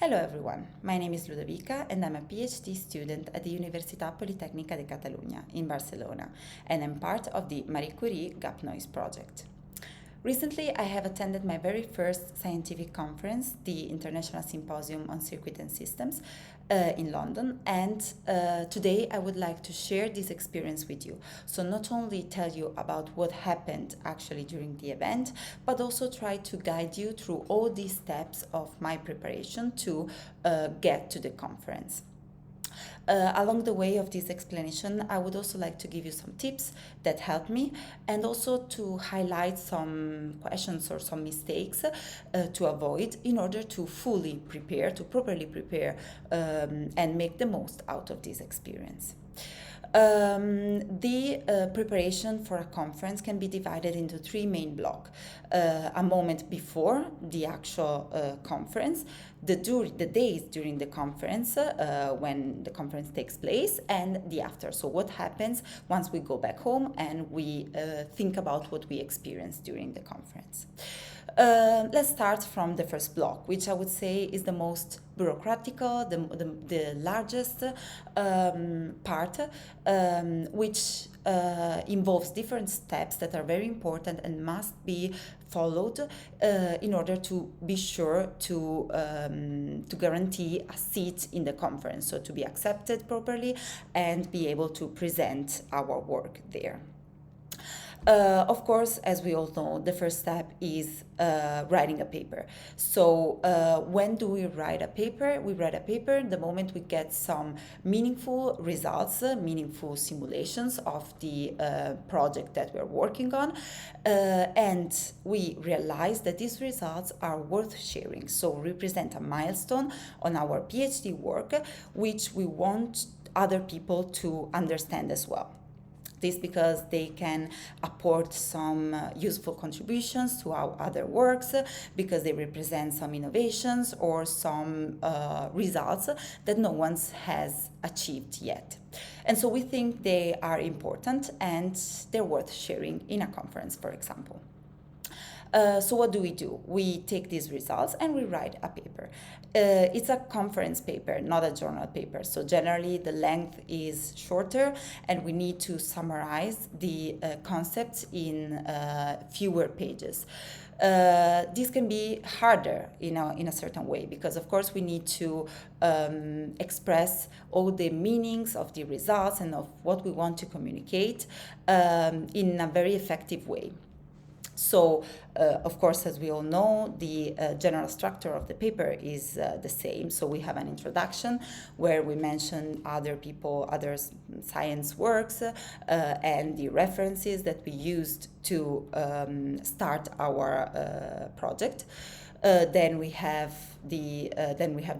Hello everyone, my name is Ludovica and I'm a PhD student at the Universitat Politècnica de Catalunya in Barcelona, and I'm part of the Marie Curie Gap Noise project. Recently, I have attended my very first scientific conference, the International Symposium on Circuit and Systems, in London, and today I would like to share this experience with you. So not only tell you about what happened actually during the event, but also try to guide you through all these steps of my preparation to get to the conference. Along the way of this explanation, I would also like to give you some tips that helped me and also to highlight some questions or some mistakes to avoid in order to fully prepare, to properly prepare and make the most out of this experience. The preparation for a conference can be divided into three main blocks. A moment before the actual conference, the days during the conference when the conference takes place, and the after. So what happens once we go back home and we think about what we experienced during the conference. Let's start from the first block, which I would say is the most bureaucratical, the largest part, which involves different steps that are very important and must be followed in order to be sure to guarantee a seat in the conference, so to be accepted properly and be able to present our work there. Of course, as we all know, the first step is writing a paper. So when do we write a paper? We write a paper the moment we get some meaningful results, meaningful simulations of the project that we're working on, and we realize that these results are worth sharing. So represent a milestone on our PhD work, which we want other people to understand as well. This because they can apport some useful contributions to our other works, because they represent some innovations or some results that no one has achieved yet. And so we think they are important and they're worth sharing in a conference, for example. So what do? We take these results and we write a paper. It's a conference paper, not a journal paper. So generally the length is shorter and we need to summarize the concepts in fewer pages. This can be harder, in a certain way, because of course we need to express all the meanings of the results and of what we want to communicate in a very effective way. So, of course, as we all know, the general structure of the paper is the same. So we have an introduction where we mention other science works and the references that we used to start our project. Then we have the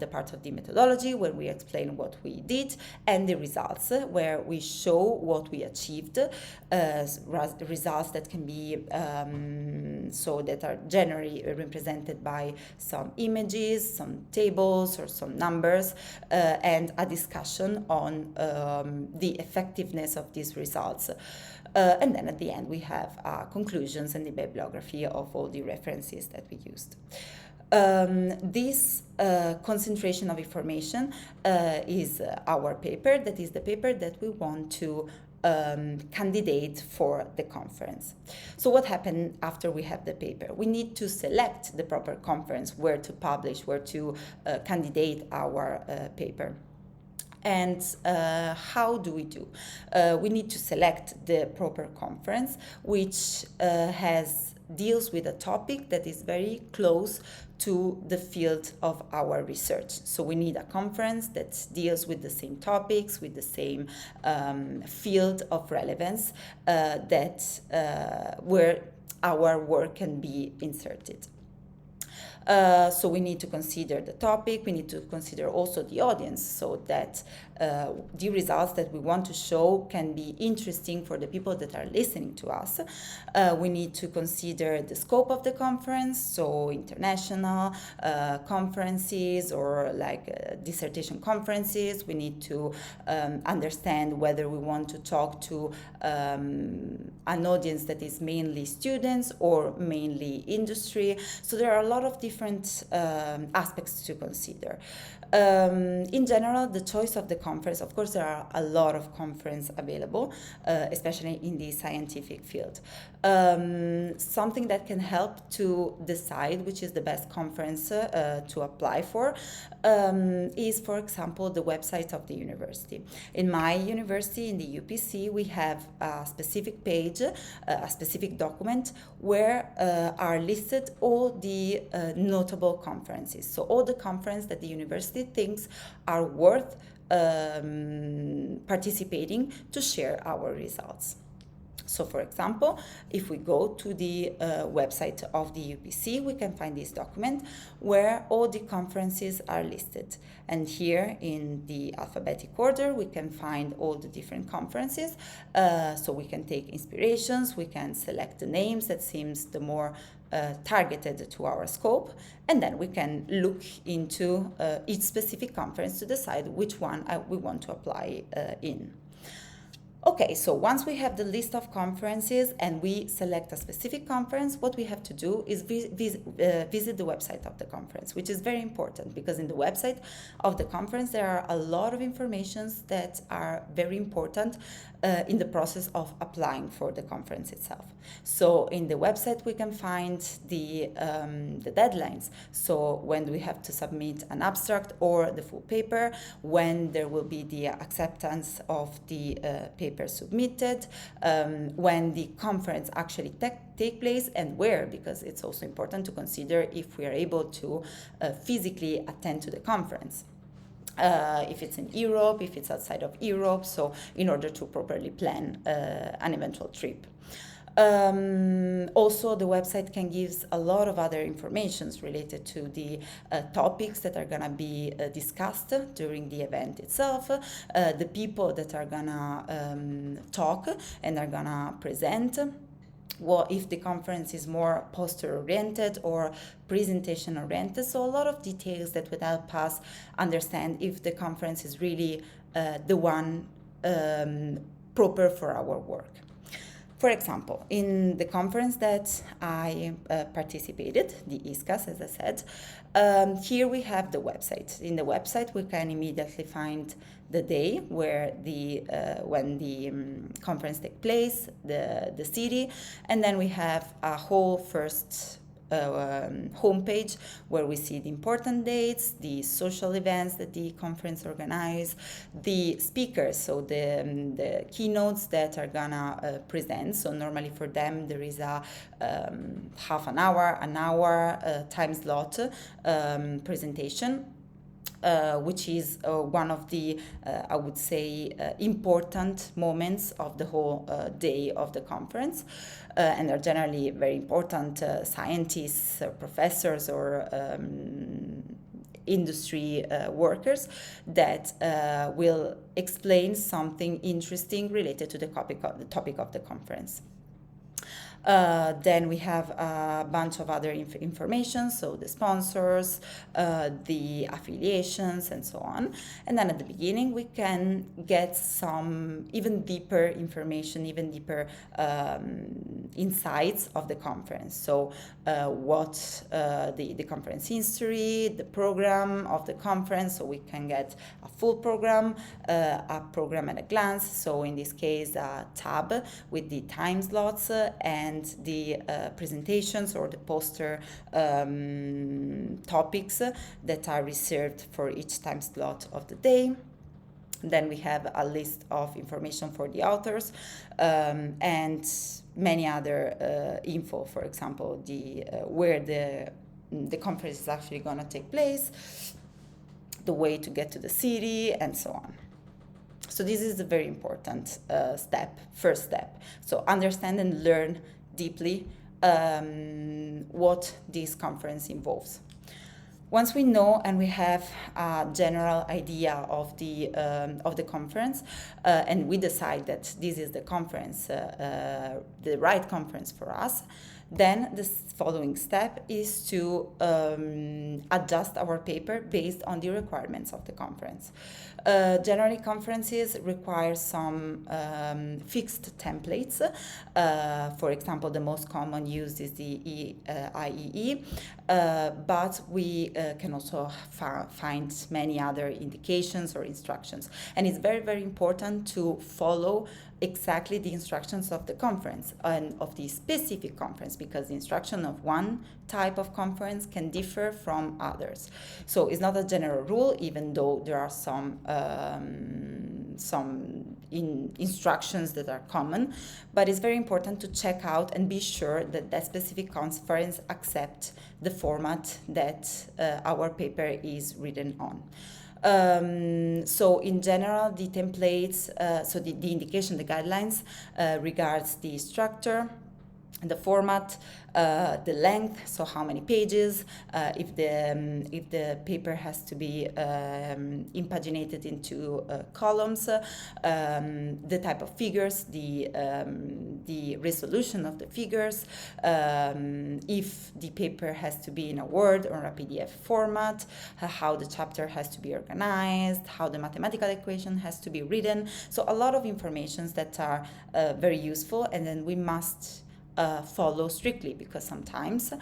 part of the methodology where we explain what we did, and the results where we show what we achieved, results that can be that are generally represented by some images, some tables or some numbers, and a discussion on the effectiveness of these results. And then at the end we have conclusions and the bibliography of all the references that we used. This concentration of information is our paper. That is the paper that we want to candidate for the conference. So what happened after we have the paper? We need to select the proper conference where to publish, where to candidate our paper. And how do? We need to select the proper conference, which deals with a topic that is very close to the field of our research. So we need a conference that deals with the same topics, with the same field of relevance where our work can be inserted. So we need to consider the topic, we need to consider also the audience, so that the results that we want to show can be interesting for the people that are listening to us. We need to consider the scope of the conference, so international conferences or dissertation conferences. We need to understand whether we want to talk to an audience that is mainly students or mainly industry. So there are a lot of different different aspects to consider. In general, the choice of the conference, of course, there are a lot of conferences available, especially in the scientific field. Something that can help to decide which is the best conference to apply for is, for example, the website of the university. In my university, in the UPC, we have a specific page, a specific document where are listed all the notable conferences. So all the conferences that the university thinks are worth participating to share our results. So, for example, if we go to the website of the UPC, we can find this document where all the conferences are listed. And here in the alphabetic order, we can find all the different conferences. So we can take inspirations, we can select the names that seems the more targeted to our scope, and then we can look into each specific conference to decide which one we want to apply in. Okay, so once we have the list of conferences and we select a specific conference, what we have to do is visit the website of the conference, which is very important because in the website of the conference there are a lot of informations that are very important in the process of applying for the conference itself. So in the website we can find the deadlines. So when we have to submit an abstract or the full paper, when there will be the acceptance of the paper submitted, when the conference actually take place and where, because it's also important to consider if we are able to physically attend to the conference. If it's in Europe, if it's outside of Europe, so in order to properly plan an eventual trip. Also, the website can give a lot of other informations related to the topics that are going to be discussed during the event itself, the people that are going to talk and are going to present. Well, if the conference is more poster-oriented or presentation-oriented, so a lot of details that would help us understand if the conference is really the one proper for our work. For example, in the conference that I participated, the ISCAS, as I said, here we have the website. In the website, we can immediately find the day where when the conference takes place, the city, and then we have a whole first homepage where we see the important dates, the social events that the conference organize, the speakers, so the keynotes that are gonna present. So normally for them there is a half an hour time slot presentation. Which is one of the, I would say, important moments of the whole day of the conference. And they're generally very important scientists, professors, or industry workers that will explain something interesting related to the topic of the conference. Then we have a bunch of other information, so the sponsors, the affiliations, and so on. And then at the beginning, we can get some even deeper information, even deeper insights of the conference. So what the conference history, the program of the conference, so we can get a full program, a program at a glance. So in this case, a tab with the time slots and the presentations or the poster topics that are reserved for each time slot of the day. Then we have a list of information for the authors and many other info, for example, where the conference is actually going to take place, the way to get to the city, and so on. So this is a very important first step. So understand and learn deeply what this conference involves. Once we know and we have a general idea of the conference, and we decide that this is the conference, the right conference for us, Then the following step is to adjust our paper based on the requirements of the conference. Generally, conferences require some fixed templates. For example, the most common used is the IEE, but we can also find many other indications or instructions. And it's very, very important to follow exactly the instructions of the conference and of the specific conference, because the instruction of one type of conference can differ from others. So it's not a general rule, even though there are some instructions that are common, but it's very important to check out and be sure that that specific conference accepts the format that our paper is written on. So in general, the templates, so the indication, the guidelines regards the structure, the format, the length, so how many pages, if the paper has to be impaginated into columns, the type of figures, the resolution of the figures, if the paper has to be in a Word or a PDF format, how the chapter has to be organized, how the mathematical equation has to be written. So a lot of informations that are very useful, and then we must follow strictly, because sometimes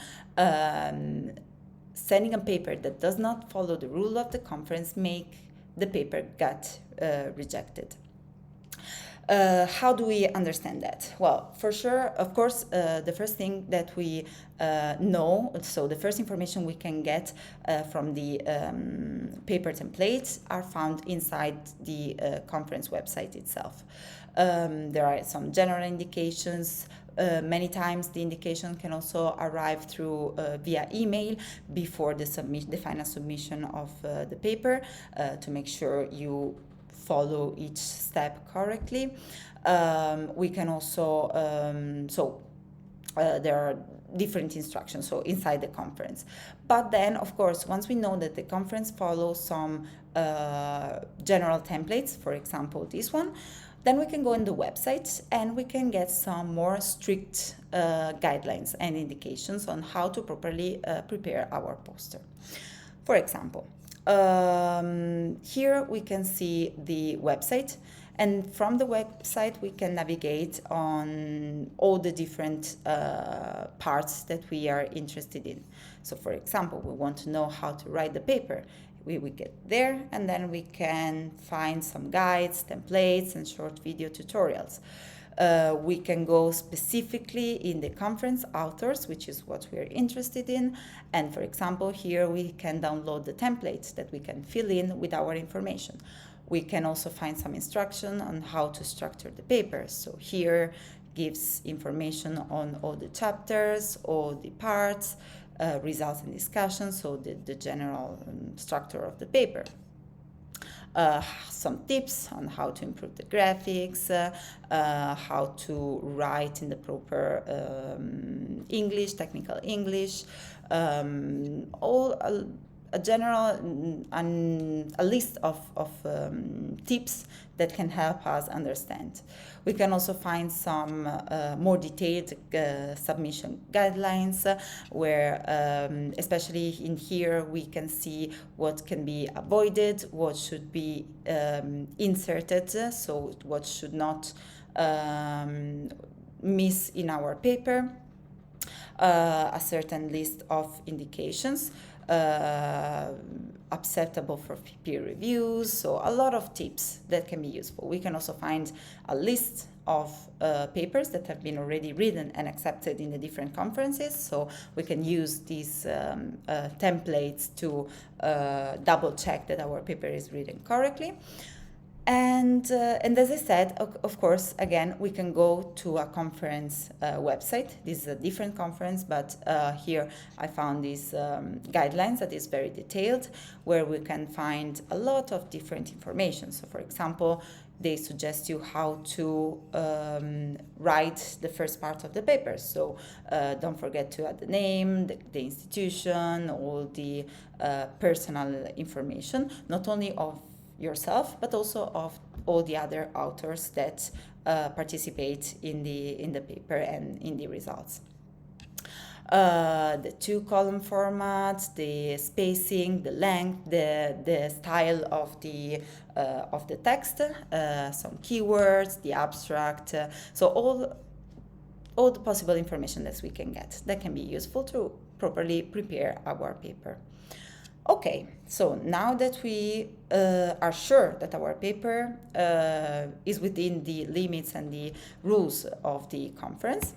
sending a paper that does not follow the rule of the conference make the paper get rejected. How do we understand that? Well, for sure, of course, the first thing that we know, so the first information we can get from the paper templates are found inside the conference website itself. There are some general indications. Many times the indication can also arrive through via email before the final submission of the paper to make sure you follow each step correctly. We can also, there are different instructions so inside the conference. But then, of course, once we know that the conference follows some general templates, for example, this one, then we can go in the website and we can get some more strict guidelines and indications on how to properly prepare our poster. For example, here we can see the website, and from the website we can navigate on all the different parts that we are interested in. So for example, we want to know how to write the paper. We get there, and then we can find some guides, templates, and short video tutorials. We can go specifically in the conference authors, which is what we're interested in. And for example, here we can download the templates that we can fill in with our information. We can also find some instruction on how to structure the paper. So here gives information on all the chapters, all the parts, results and discussions, so the general structure of the paper. Some tips on how to improve the graphics, how to write in the proper English, technical English, a general a list of tips that can help us understand. We can also find some more detailed submission guidelines where especially in here we can see what can be avoided, what should be inserted, so what should not miss in our paper, a certain list of indications acceptable for peer reviews, so a lot of tips that can be useful. We can also find a list of papers that have been already written and accepted in the different conferences, so we can use these templates to double check that our paper is written correctly. And as I said, of course, again, we can go to a conference website. This is a different conference, but here I found these guidelines that is very detailed, where we can find a lot of different information. So, for example, they suggest you how to write the first part of the paper. So don't forget to add the name, the institution, all the personal information, not only of yourself, but also of all the other authors that participate in the paper and in the results. the 2-column format, the spacing, the length, the style of the text, some keywords, the abstract, so all the possible information that we can get that can be useful to properly prepare our paper. Okay, so now that we are sure that our paper is within the limits and the rules of the conference,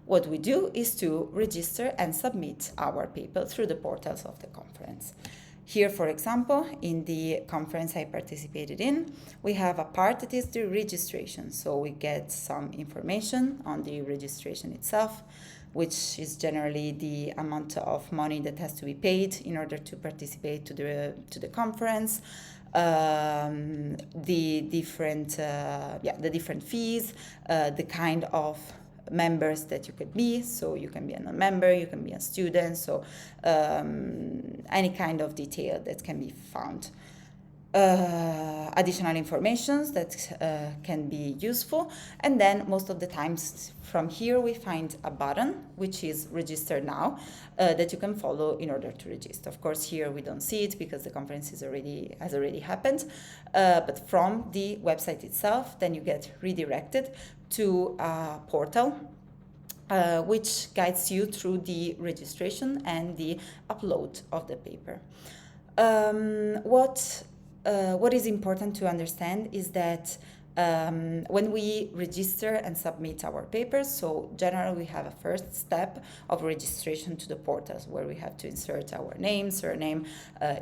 what we do is to register and submit our paper through the portals of the conference. Here, for example, in the conference I participated in, we have a part that is the registration. So we get some information on the registration itself, which is generally the amount of money that has to be paid in order to participate to the conference, the different fees, the kind of members that you could be. So you can be a non-member, you can be a student, so any kind of detail that can be found. Additional informations that can be useful, and then most of the times from here we find a button which is register now that you can follow in order to register. Of course here we don't see it because the conference has already happened, but from the website itself then you get redirected to a portal which guides you through the registration and the upload of the paper. What is important to understand is that when we register and submit our papers, so generally we have a first step of registration to the portals where we have to insert our name, surname,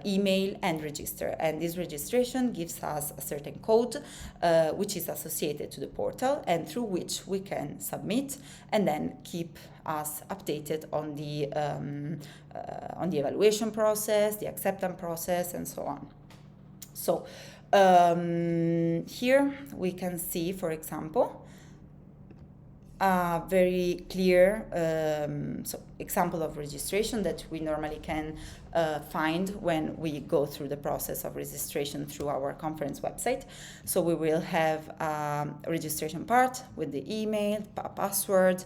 email, and register. And this registration gives us a certain code which is associated to the portal and through which we can submit and then keep us updated on the evaluation process, the acceptance process, and so on. So here we can see, for example, a very clear example of registration that we normally can find when we go through the process of registration through our conference website. So we will have a registration part with the email, password,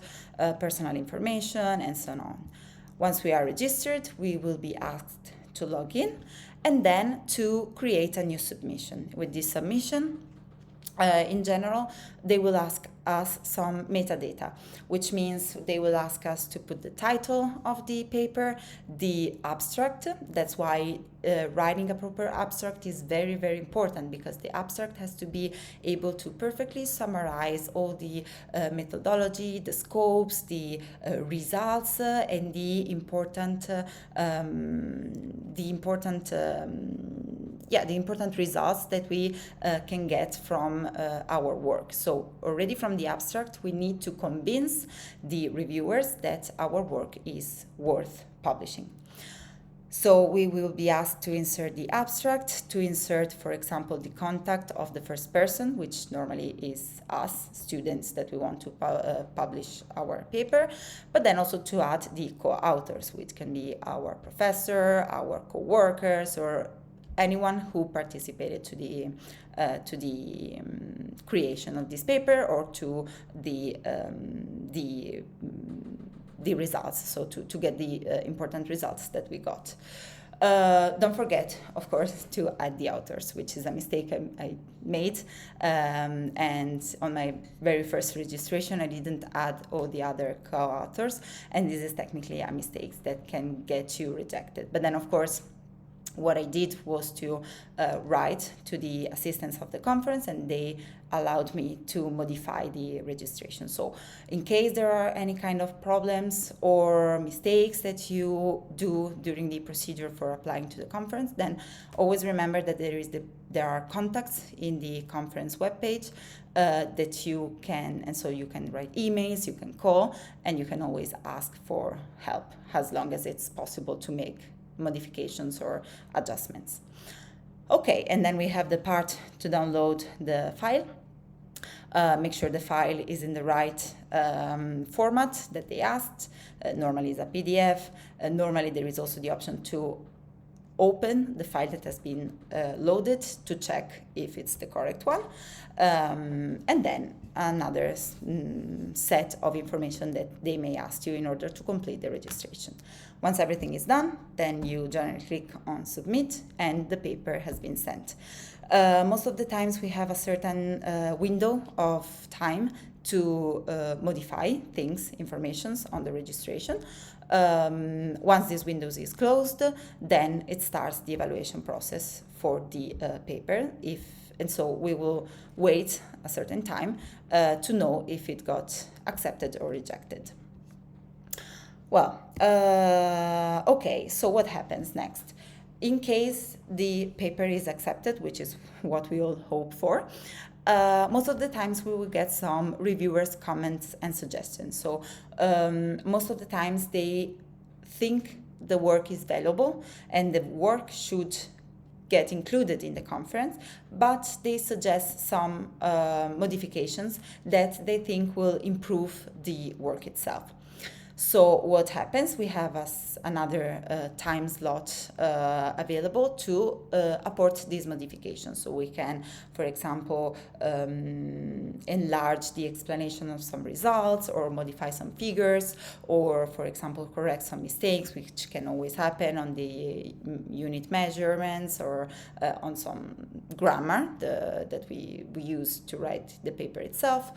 personal information, and so on. Once we are registered, we will be asked to log in and then to create a new submission. With this submission, in general, they will ask us some metadata, which means they will ask us to put the title of the paper, the abstract. That's why writing a proper abstract is very, very important, because the abstract has to be able to perfectly summarize all the methodology, the scopes, the results, and the important results that we can get from our work. So already from the abstract, we need to convince the reviewers that our work is worth publishing. So we will be asked to insert the abstract, to insert, for example, the contact of the first person, which normally is us, students that we want to publish our paper, but then also to add the co-authors, which can be our professor, our co-workers, or anyone who participated to the creation of this paper or to the results, so to get the important results that we got. Don't forget, of course, to add the authors, which is a mistake I made. And on my very first registration, I didn't add all the other co-authors, and this is technically a mistake that can get you rejected. But then, of course, what I did was to write to the assistants of the conference, and they allowed me to modify the registration. So in case there are any kind of problems or mistakes that you do during the procedure for applying to the conference, then always remember that there are contacts in the conference webpage that you can, and so you can write emails, you can call, and you can always ask for help as long as it's possible to make modifications or adjustments. Okay, and then we have the part to download the file. Make sure the file is in the right format that they asked. Normally it's a PDF. Normally there is also the option to open the file that has been loaded to check if it's the correct one, and then another set of information that they may ask you in order to complete the registration. Once everything is done, then you generally click on submit and the paper has been sent. Most of the times we have a certain window of time to modify things, informations on the registration. Once this window is closed, then it starts the evaluation process for the paper. And so we will wait a certain time to know if it got accepted or rejected. Well, okay, so what happens next? In case the paper is accepted, which is what we all hope for, most of the times we will get some reviewers' comments and suggestions. So most of the times they think the work is valuable and the work should get included in the conference, but they suggest some modifications that they think will improve the work itself. So what happens? We have another time slot available to apport these modifications. So we can, for example, enlarge the explanation of some results or modify some figures, or, for example, correct some mistakes, which can always happen on the unit measurements or on some grammar that we use to write the paper itself.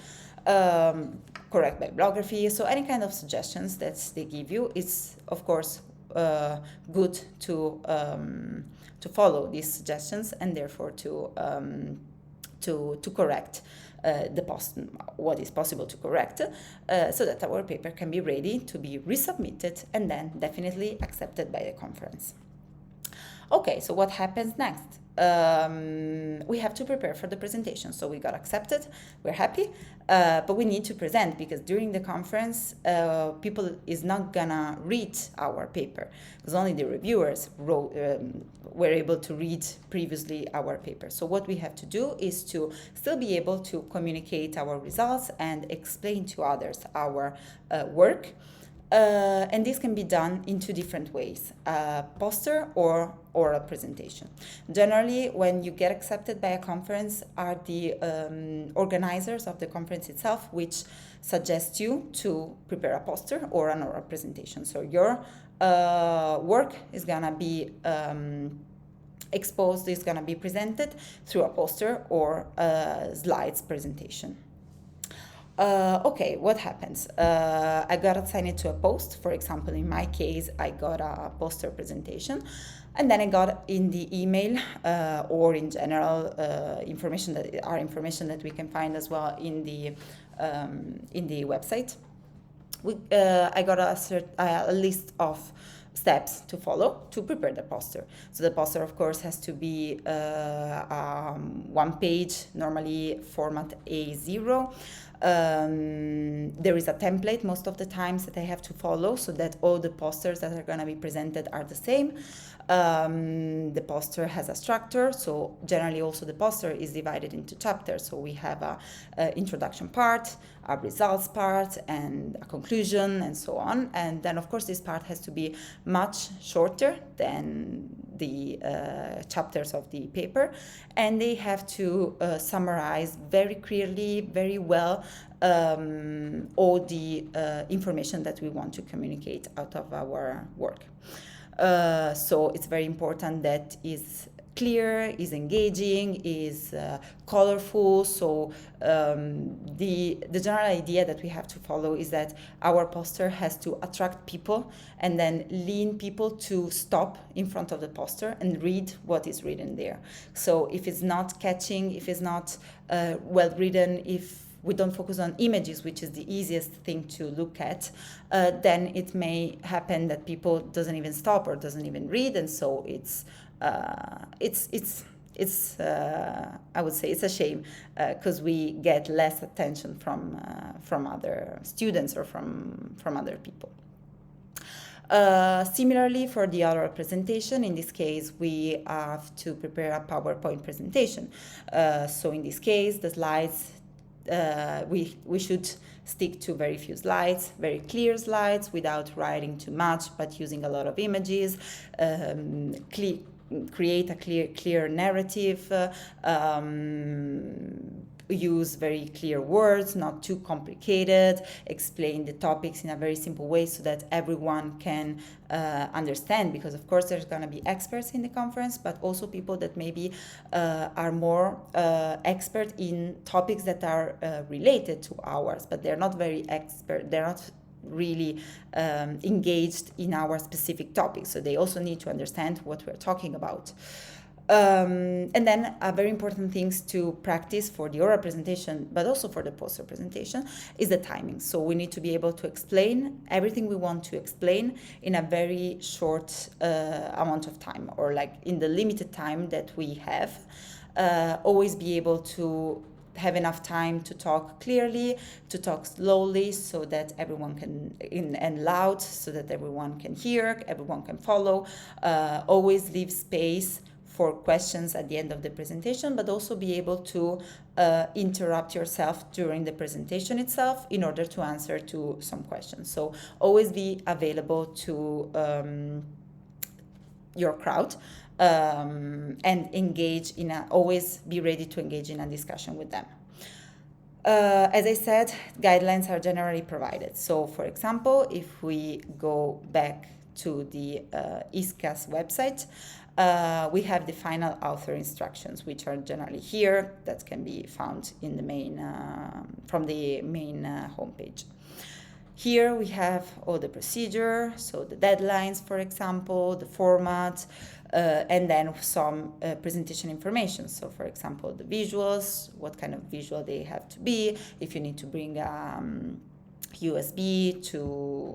Correct bibliography. So any kind of suggestions that they give you, it's of course good to follow these suggestions and therefore to correct what is possible to correct, so that our paper can be ready to be resubmitted and then definitely accepted by the conference. Okay, so what happens next? We have to prepare for the presentation. So we got accepted, we're happy, but we need to present, because during the conference, people is not gonna read our paper, because only the reviewers were able to read previously our paper. So what we have to do is to still be able to communicate our results and explain to others our work. And this can be done in two different ways, a poster or a presentation. Generally, when you get accepted by a conference, are the organizers of the conference itself which suggest you to prepare a poster or an oral presentation. So your work is gonna be exposed, is gonna be presented through a poster or a slides presentation. Okay, what happens? I got assigned to a post. For example, in my case, I got a poster presentation, and then I got in the email or in general information that we can find as well in the website. I got a list of steps to follow to prepare the poster. So the poster, of course, has to be one page, normally format A0. There is a template most of the times that I have to follow so that all the posters that are going to be presented are the same. The poster has a structure, so generally also the poster is divided into chapters. So we have a introduction part, a results part, and a conclusion, and so on. And then, of course, this part has to be much shorter than the chapters of the paper, and they have to summarize very clearly, very well, all the information that we want to communicate out of our work. So it's very important that is clear, is engaging, is colorful. So the general idea that we have to follow is that our poster has to attract people and then lead people to stop in front of the poster and read what is written there. So if it's not catching, if it's not well written, if we don't focus on images, which is the easiest thing to look at, then it may happen that people doesn't even stop or doesn't even read, and so I would say it's a shame, because we get less attention from other students or from other people. Similarly, for the oral presentation, in this case, we have to prepare a PowerPoint presentation. So in this case, the slides we should stick to very few slides, very clear slides, without writing too much, but using a lot of images, create a clear narrative, use very clear words, not too complicated, explain the topics in a very simple way so that everyone can understand, because of course there's going to be experts in the conference, but also people that maybe are more expert in topics that are related to ours, but they're not very expert, they're not really engaged in our specific topic, so they also need to understand what we're talking about. And then a very important things to practice for the oral presentation, but also for the poster presentation, is the timing. So we need to be able to explain everything we want to explain in a very short amount of time, or like in the limited time that we have. Always be able to have enough time to talk clearly, to talk slowly, so that everyone can, and loud, so that everyone can hear, everyone can follow. Always leave space for questions at the end of the presentation, but also be able to interrupt yourself during the presentation itself in order to answer to some questions. So always be available to your crowd, and engage in always be ready to engage in a discussion with them. As I said, guidelines are generally provided. So for example, if we go back to the ISCA's website, we have the final author instructions, which are generally here, that can be found in the main from the main homepage. Here we have all the procedure, so the deadlines, for example, the format, and then some presentation information. So for example, the visuals, what kind of visual they have to be, if you need to bring USB to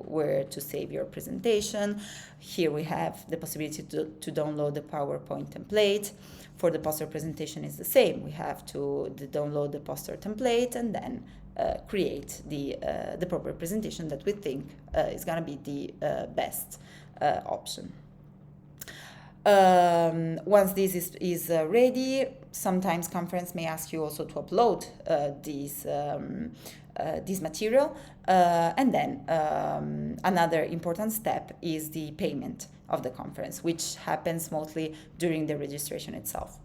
where to save your presentation. Here we have the possibility to download the PowerPoint template. For the poster presentation is the same. We have to download the poster template and then create the proper presentation that we think is going to be the best option. Once this is ready, sometimes conference may ask you also to upload this material, and then another important step is the payment of the conference, which happens mostly during the registration itself.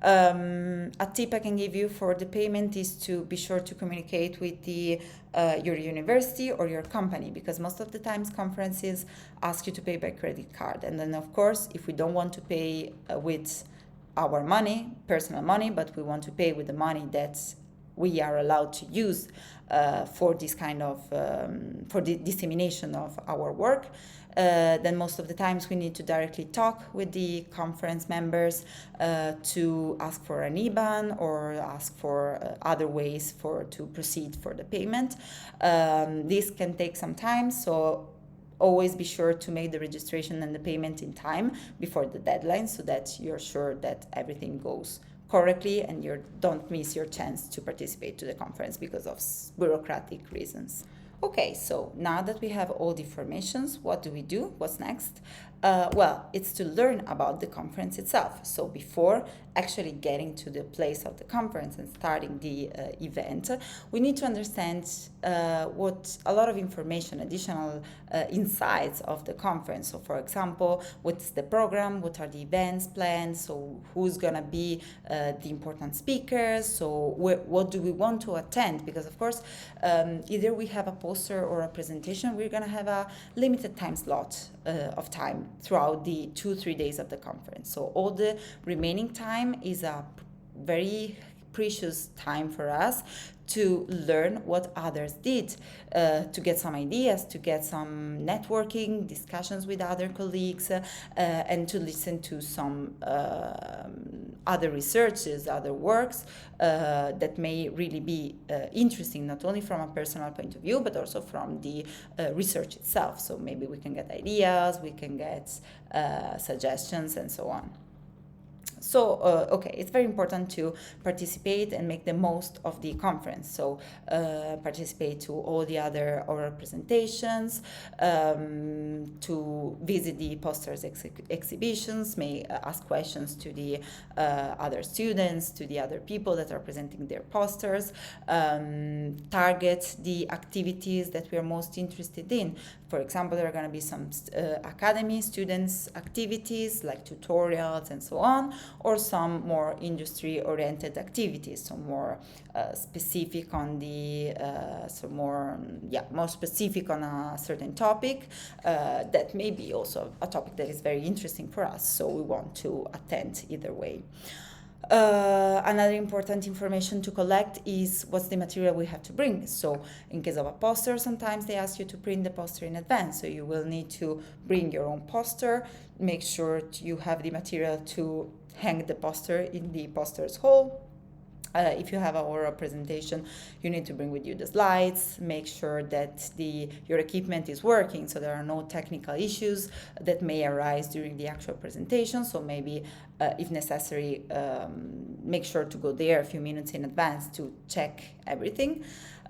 A tip I can give you for the payment is to be sure to communicate with your university or your company, because most of the times conferences ask you to pay by credit card. And then of course, if we don't want to pay with our money, personal money, but we want to pay with the money that we are allowed to use for this kind of for the dissemination of our work, then most of the times we need to directly talk with the conference members to ask for an IBAN or ask for other ways to proceed for the payment. This can take some time, so always be sure to make the registration and the payment in time before the deadline, so that you're sure that everything goes correctly and you don't miss your chance to participate to the conference because of bureaucratic reasons. Okay, so now that we have all the informations, what do we do? What's next? Well, it's to learn about the conference itself. So before actually getting to the place of the conference and starting the event, we need to understand what a lot of information, additional insights of the conference. So for example, what's the program, what are the events planned, so who's gonna be the important speakers, so what do we want to attend, because of course either we have a poster or a presentation, we're gonna have a limited time slot of time throughout the 2-3 days of the conference. So all the remaining time is a very precious time for us to learn what others did, to get some ideas, to get some networking, discussions with other colleagues, and to listen to some other researches, other works that may really be interesting, not only from a personal point of view, but also from the research itself. So maybe we can get ideas, we can get suggestions, and so on. Okay, it's very important to participate and make the most of the conference. So participate to all the other oral presentations, to visit the posters exhibitions, may ask questions to the other students, to the other people that are presenting their posters, target the activities that we are most interested in. For example, there are going to be some academy students activities like tutorials and so on, or some more industry-oriented activities, so more specific on the, more specific on a certain topic that may be also a topic that is very interesting for us, so we want to attend either way. Another important information to collect is what's the material we have to bring. So in case of a poster, sometimes they ask you to print the poster in advance. So you will need to bring your own poster, make sure you have the material to hang the poster in the poster's hall. If you have an oral presentation, you need to bring with you the slides, make sure that your equipment is working, so there are no technical issues that may arise during the actual presentation. So maybe, if necessary, make sure to go there a few minutes in advance to check everything.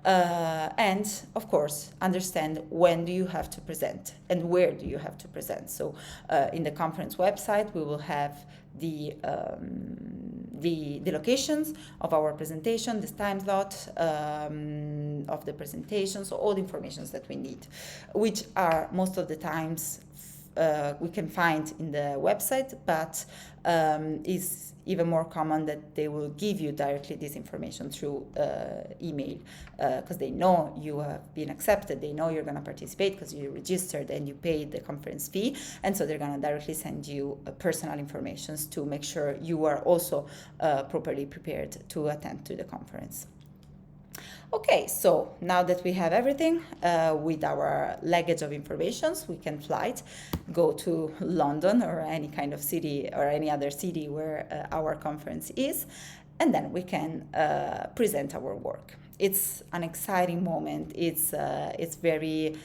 And of course, understand when do you have to present and where do you have to present. So in the conference website, we will have the locations of our presentation, the time slot of the presentation, so all the information that we need, which are most of the times we can find in the website, but is even more common that they will give you directly this information through email, because they know you have been accepted, they know you're going to participate because you registered and you paid the conference fee, and so they're going to directly send you personal information to make sure you are also properly prepared to attend to the conference. Okay, so now that we have everything with our luggage of informations, we can go to London or any kind of city or any other city where our conference is, and then we can present our work. It's an exciting moment. It's very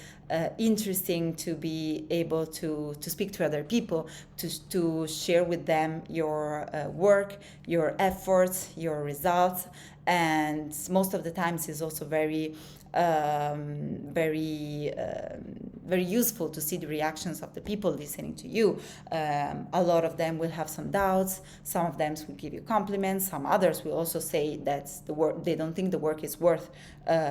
interesting to be able to speak to other people, to share with them your work, your efforts, your results, and most of the times is also very useful to see the reactions of the people listening to you. A lot of them will have some doubts, some of them will give you compliments, some others will also say that they don't think the work is worth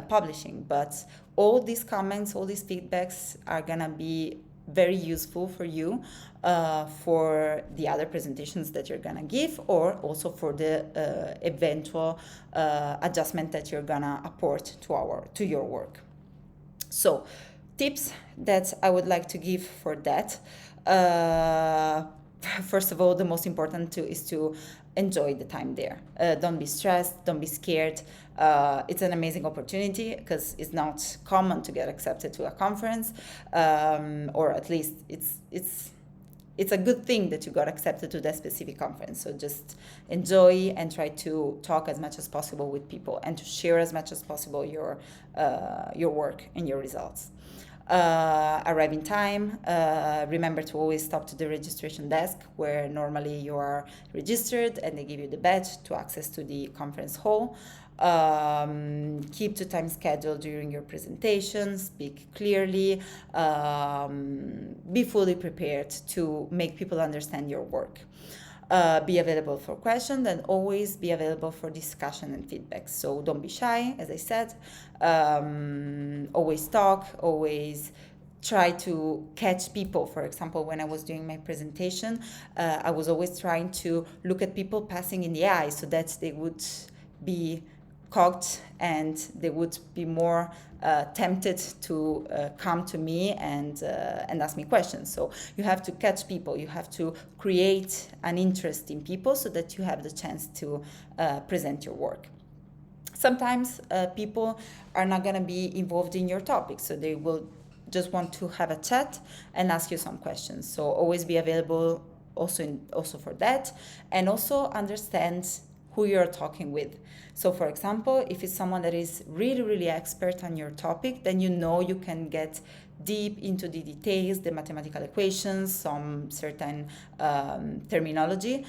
publishing. But all these comments, all these feedbacks are gonna be very useful for you for the other presentations that you're gonna give, or also for the eventual adjustment that you're gonna apport to your work. So tips that I would like to give for that. First of all, the most important is to enjoy the time there. Don't be stressed, don't be scared. It's an amazing opportunity because it's not common to get accepted to a conference, or at least it's a good thing that you got accepted to that specific conference. So just enjoy and try to talk as much as possible with people and to share as much as possible your work and your results. Arrive in time. Remember to always stop to the registration desk where normally you are registered, and they give you the badge to access to the conference hall. Keep to time schedule during your presentation, speak clearly, be fully prepared to make people understand your work. Be available for questions, and always be available for discussion and feedback. So don't be shy, as I said. Always talk, always try to catch people. For example, when I was doing my presentation, I was always trying to look at people passing in the eye so that they would be cocked and they would be more tempted to come to me and ask me questions. So you have to catch people, you have to create an interest in people so that you have the chance to present your work. Sometimes people are not going to be involved in your topic, so they will just want to have a chat and ask you some questions. So always be available also for that, and also understand who you're talking with. So for example, if it's someone that is really, really expert on your topic, then you can get deep into the details, the mathematical equations, some certain terminology,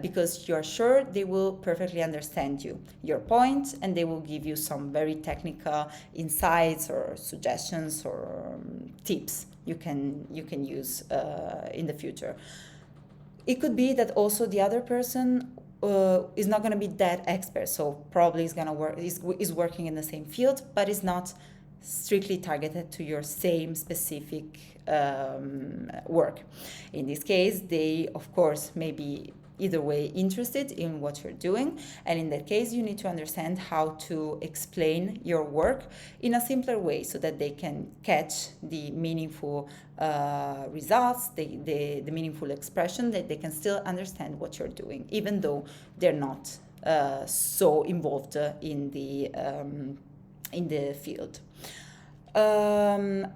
because you're sure they will perfectly understand your point, and they will give you some very technical insights or suggestions or tips you can use in the future. It could be that also the other person is not going to be that expert, so probably is going to work is working in the same field, but is not strictly targeted to your same specific work. In this case, they of course may be either way interested in what you're doing, and in that case you need to understand how to explain your work in a simpler way so that they can catch the meaningful results, the meaningful expression, that they can still understand what you're doing even though they're not so involved in the field. Then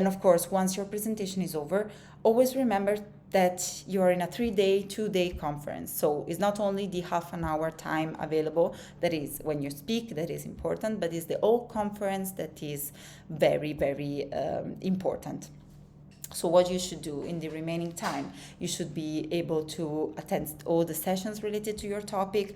of course, once your presentation is over, always remember that you're in a 2-day conference. So it's not only the half an hour time available that is when you speak that is important, but it's the whole conference that is very, very important. So what you should do in the remaining time, you should be able to attend all the sessions related to your topic,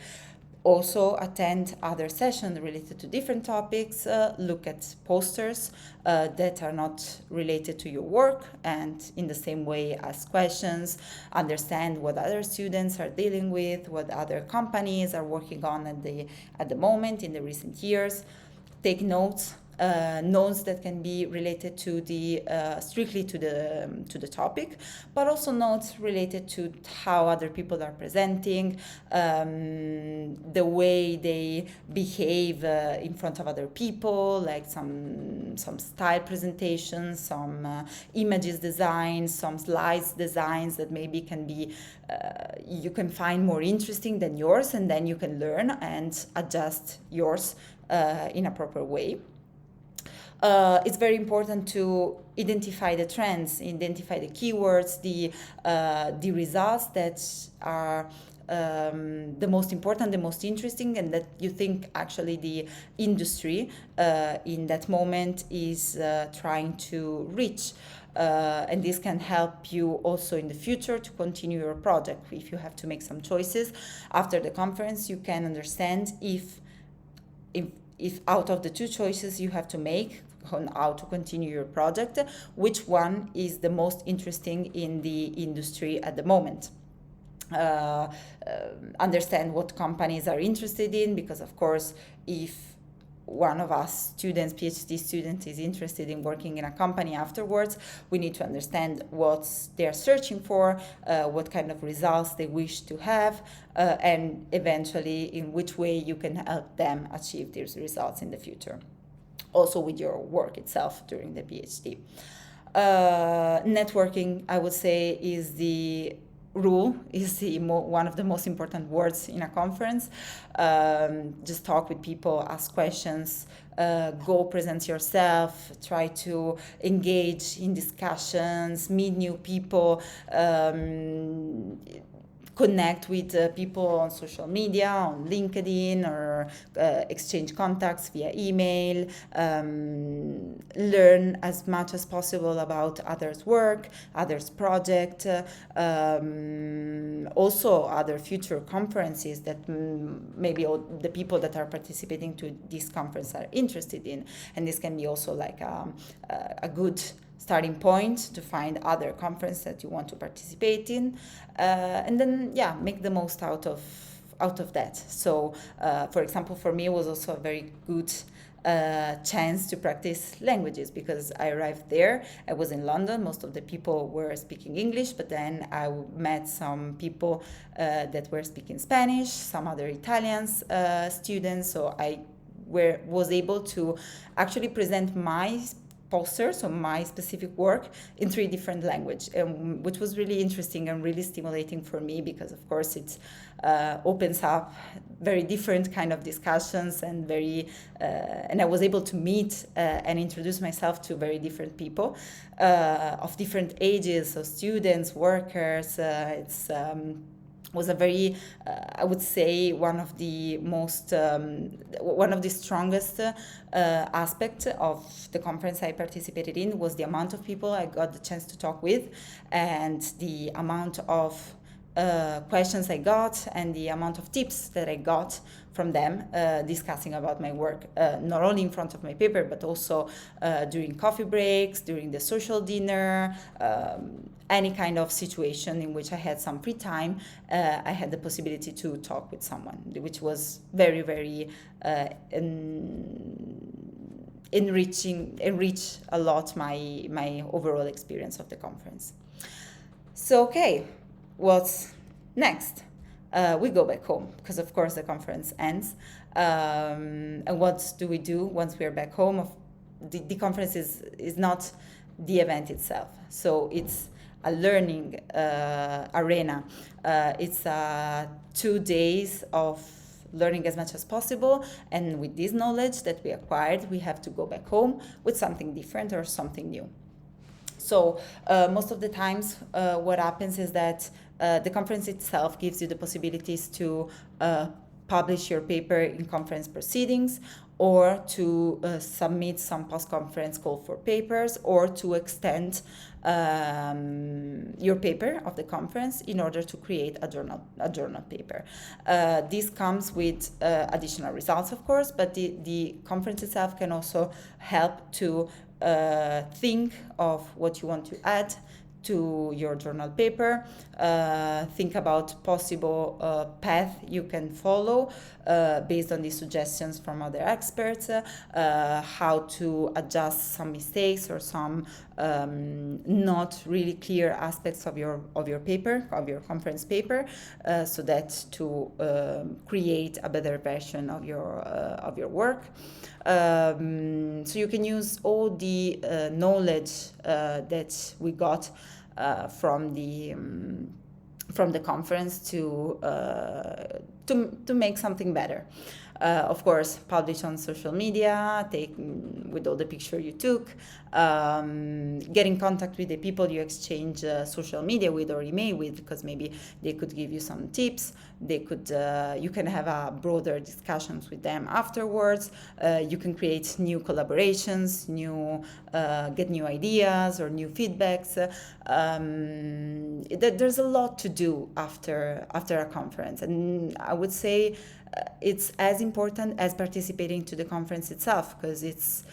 also attend other sessions related to different topics, look at posters that are not related to your work, and in the same way ask questions, understand what other students are dealing with, what other companies are working on at the moment in the recent years. Take notes that can be related to the strictly to the topic, but also notes related to how other people are presenting, the way they behave in front of other people, like some style presentations, some images designs, some slides designs that maybe can be you can find more interesting than yours, and then you can learn and adjust yours in a proper way. It's very important to identify the trends, identify the keywords, the results that are the most important, the most interesting, and that you think actually the industry in that moment is trying to reach. And this can help you also in the future to continue your project. If you have to make some choices after the conference, you can understand if out of the two choices you have to make on how to continue your project, which one is the most interesting in the industry at the moment. Understand what companies are interested in, because of course if one of us students, PhD students, is interested in working in a company afterwards, we need to understand what they're searching for, what kind of results they wish to have, and eventually in which way you can help them achieve these results in the future. Also with your work itself during the PhD. Networking, I would say, is the one of the most important words in a conference. Just talk with people, ask questions, go present yourself, try to engage in discussions, meet new people, connect with people on social media, on LinkedIn, or exchange contacts via email, learn as much as possible about others' work, others' project, also other future conferences that maybe all the people that are participating to this conference are interested in. And this can be also like a good starting point to find other conferences that you want to participate in, and then make the most out of that. So for example, for me it was also a very good chance to practice languages, because I arrived there, I was in London, most of the people were speaking English, but then I met some people that were speaking Spanish, some other Italians students, so I was able to actually present my poster, so my specific work, in 3 different languages, which was really interesting and really stimulating for me, because of course it opens up very different kind of discussions, and and I was able to meet and introduce myself to very different people of different ages, so students, workers. It's was a very, I would say, one of the strongest aspect of the conference I participated in was the amount of people I got the chance to talk with, and the amount of questions I got, and the amount of tips that I got from them discussing about my work, not only in front of my paper, but also during coffee breaks, during the social dinner, any kind of situation in which I had some free time. I had the possibility to talk with someone, which was very, very enrich a lot my overall experience of the conference. So, okay, what's next? We go back home, because of course the conference ends. And what do we do once we are back home? The conference is not the event itself. So it's a learning arena. It's 2 days of learning as much as possible, and with this knowledge that we acquired, we have to go back home with something different or something new. So most of the times what happens is that the conference itself gives you the possibilities to publish your paper in conference proceedings, or to submit some post-conference call for papers, or to extend your paper of the conference in order to create a journal paper. This comes with additional results, of course, but the conference itself can also help to think of what you want to add to your journal paper, think about possible path you can follow based on the suggestions from other experts, how to adjust some mistakes or some not really clear aspects of your paper, of your conference paper, so that to create a better version of your work. So you can use all the knowledge that we got from the conference to make something better. Of course, publish on social media, take with all the picture you took, get in contact with the people you exchange social media with or email with, because maybe they could give you some tips. They could, you can have a broader discussions with them afterwards. You can create new collaborations, get new ideas or new feedbacks. There's a lot to do after a conference, and I would say it's as important as participating to the conference itself, because it's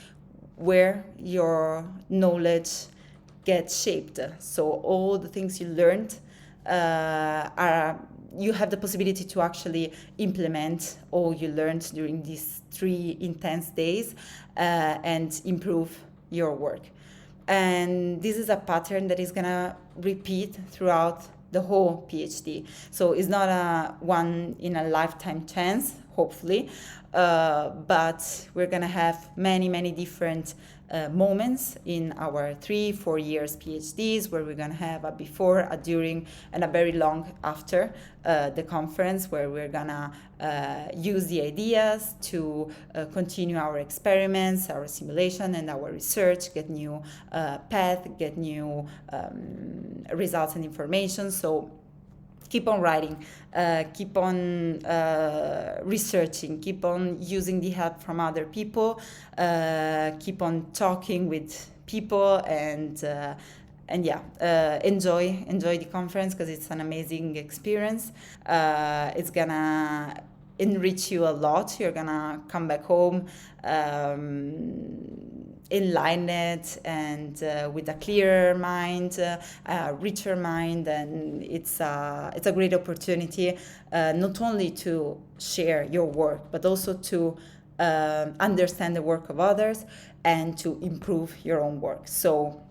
where your knowledge gets shaped. So all the things you learned you have the possibility to actually implement all you learned during these 3 intense days and improve your work. And this is a pattern that is gonna repeat throughout the whole PhD. So it's not a one in a lifetime chance, hopefully, but we're gonna have many different moments in our 3-4 years PhDs, where we're gonna have a before, a during, and a very long after the conference, where we're gonna use the ideas to continue our experiments, our simulation, and our research, get new path, get new results and information. So keep on writing, keep on researching, keep on using the help from other people, keep on talking with people, and enjoy the conference, because it's an amazing experience. It's gonna enrich you a lot. You're gonna come back home enlightened and with a clearer mind, a richer mind, and it's a great opportunity not only to share your work, but also to understand the work of others and to improve your own work. So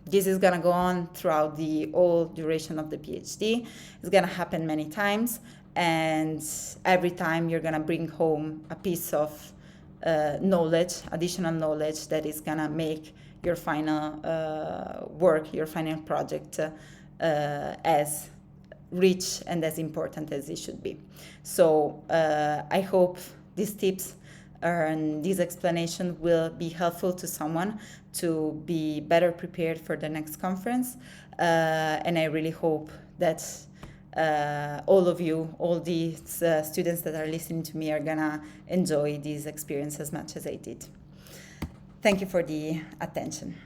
this is gonna go on throughout the whole duration of the PhD. It's gonna happen many times, and every time you're gonna bring home a piece of knowledge, additional knowledge that is gonna make your final work, your final project as rich and as important as it should be. So I hope these tips and this explanation will be helpful to someone to be better prepared for the next conference, and I really hope that all of you, all these students that are listening to me are gonna enjoy this experience as much as I did. Thank you for the attention.